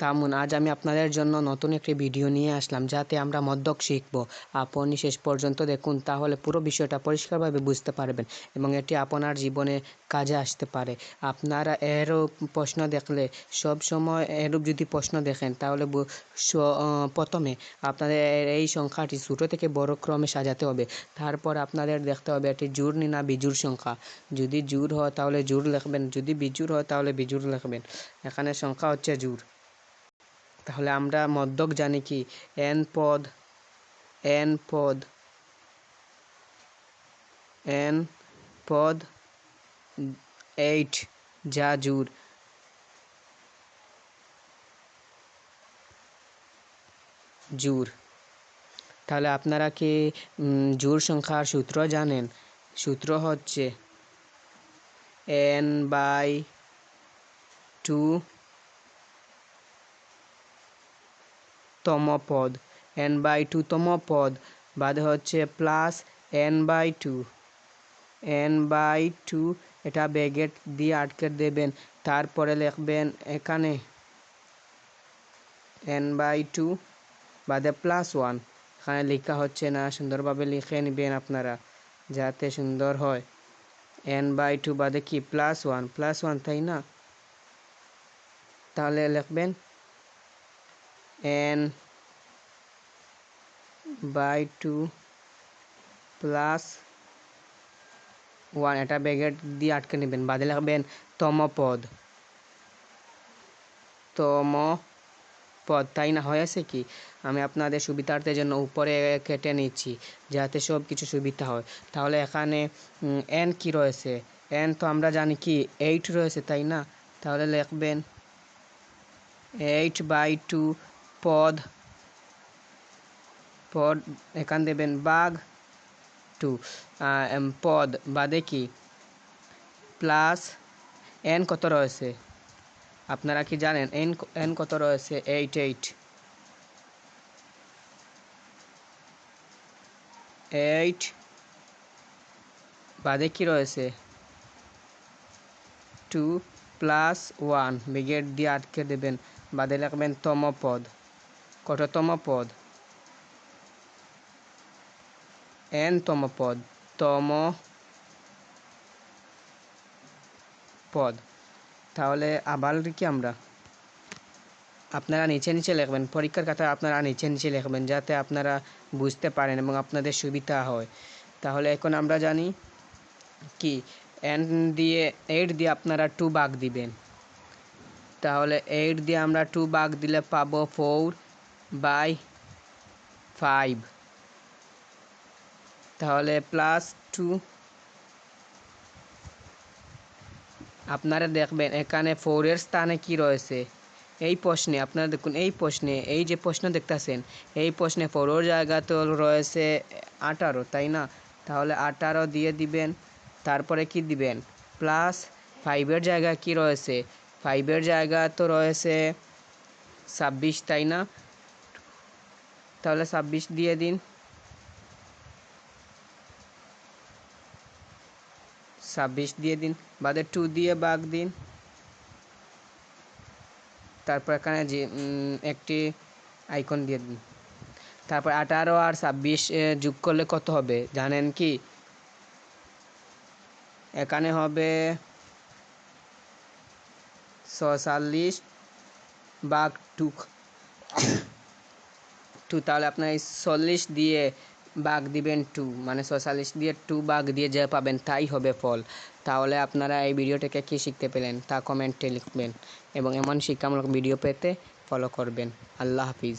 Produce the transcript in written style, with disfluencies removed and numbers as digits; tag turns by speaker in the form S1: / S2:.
S1: থামুন, আজ আমি আপনাদের জন্য নতুন একটি ভিডিও নিয়ে আসলাম যাতে আমরা মদ্যক শিখব। আপনি শেষ পর্যন্ত দেখুন, তাহলে পুরো বিষয়টা পরিষ্কারভাবে বুঝতে পারবেন এবং এটি আপনার জীবনে কাজে আসতে পারে। আপনারা এরূপ প্রশ্ন দেখলে সবসময় এরূপ যদি প্রশ্ন দেখেন তাহলে প্রথমে আপনাদের এই সংখ্যাটি ছোটো থেকে বড় ক্রমে সাজাতে হবে। তারপর আপনাদের দেখতে হবে এটি জোড় না বিজোড় সংখ্যা। যদি জোড় হয় তাহলে জোড় লিখবেন, যদি বিজোড় হয় তাহলে বিজোড় লিখবেন। এখানে সংখ্যা হচ্ছে জোড়। তাহলে আমরা মদ্যক জানি কি n পদ 8 যা জোড়। তাহলে আপনারা কি জোড় সংখ্যার সূত্র জানেন? সূত্র হচ্ছে n/2 তম পদ, n/2 তম পদ বাদে হচ্ছে প্লাস n/2 এটা ব্র্যাকেট দিয়ে আটকে দেবেন। তারপরে লিখবেন এখানে n/2 বাদে +1। এখানে লেখা হচ্ছে না, সুন্দরভাবে লিখে নেবেন আপনারা যাতে সুন্দর হয়। n/2 বাদে কি +1 তাই না? তাহলে লিখবেন n/2 +1, এটা ব্র্যাকেট দিয়ে আটকে নেবেন। বাদে লিখবেন তম পদ তাই না? হয়েছে কি? আমি আপনাদের সুবিধার্থের জন্য উপরে কেটে নিচ্ছি যাতে সব কিছু সুবিধা হয়। তাহলে এখানে n কি রয়েছে? n তো আমরা জানি কি 8 রয়েছে তাই না? তাহলে লিখবেন 8/2 পদ এখান দেবেন ভাগ 2 পদ বাদে কি প্লাস n কত রয়েছে আপনারা কি জানেন? n কত রয়েছে? 8 বাদে কি রয়েছে 2 + 1 ব্র্যাকেট দিয়ে আটকে দেবেন। বাদে লিখবেন তম পদ। কততম পদ? n তম পদ। তাহলে আবার কি আমরা আপনারা নিচে লিখবেন, পরীক্ষার খাতায় আপনারা নিচে লিখবেন যাতে আপনারা বুঝতে পারেন এবং আপনাদের সুবিধা হয়। তাহলে এখন আমরা জানি কি 8 দিয়ে আপনারা 2 ভাগ দিবেন। তাহলে 8 দিয়ে আমরা 2 ভাগ দিলে পাবো 4/5। তাহলে +2 আপনারা দেখবেন এখানে 4 এর স্থানে কি রয়েছে। এই প্রশ্নে আপনারা দেখুন, এই যে প্রশ্ন দেখতেছেন, এই প্রশ্নে 4 এর জায়গা তো রয়েছে 18 তাই না? তাহলে 18 দিয়ে দিবেন। তারপরে কি দিবেন? +5 এর জায়গায় কি রয়েছে? 5 এর জায়গা তো রয়েছে 26 তাই না? তাহলে 26 দিয়ে দিন। 26 দিয়ে দিন, বাদে 2 দিয়ে ভাগ দিন। তারপর এখানে যে একটি আইকন দিয়ে দিন। তারপর 18 আর 26 যোগ করলে কত হবে জানেন কি? এখানে হবে 46/2। তাহলে আপনার এই 40 দিয়ে ভাগ দিবেন 2, মানে 46 দিয়ে 2 ভাগ দিয়ে যা পাবেন তাই হবে ফল। তাহলে আপনারা এই ভিডিও থেকে কী শিখতে পেলেন তা কমেন্টে লিখবেন এবং এমন শিক্ষামূলক ভিডিও পেতে ফলো করবেন। আল্লাহ হাফিজ।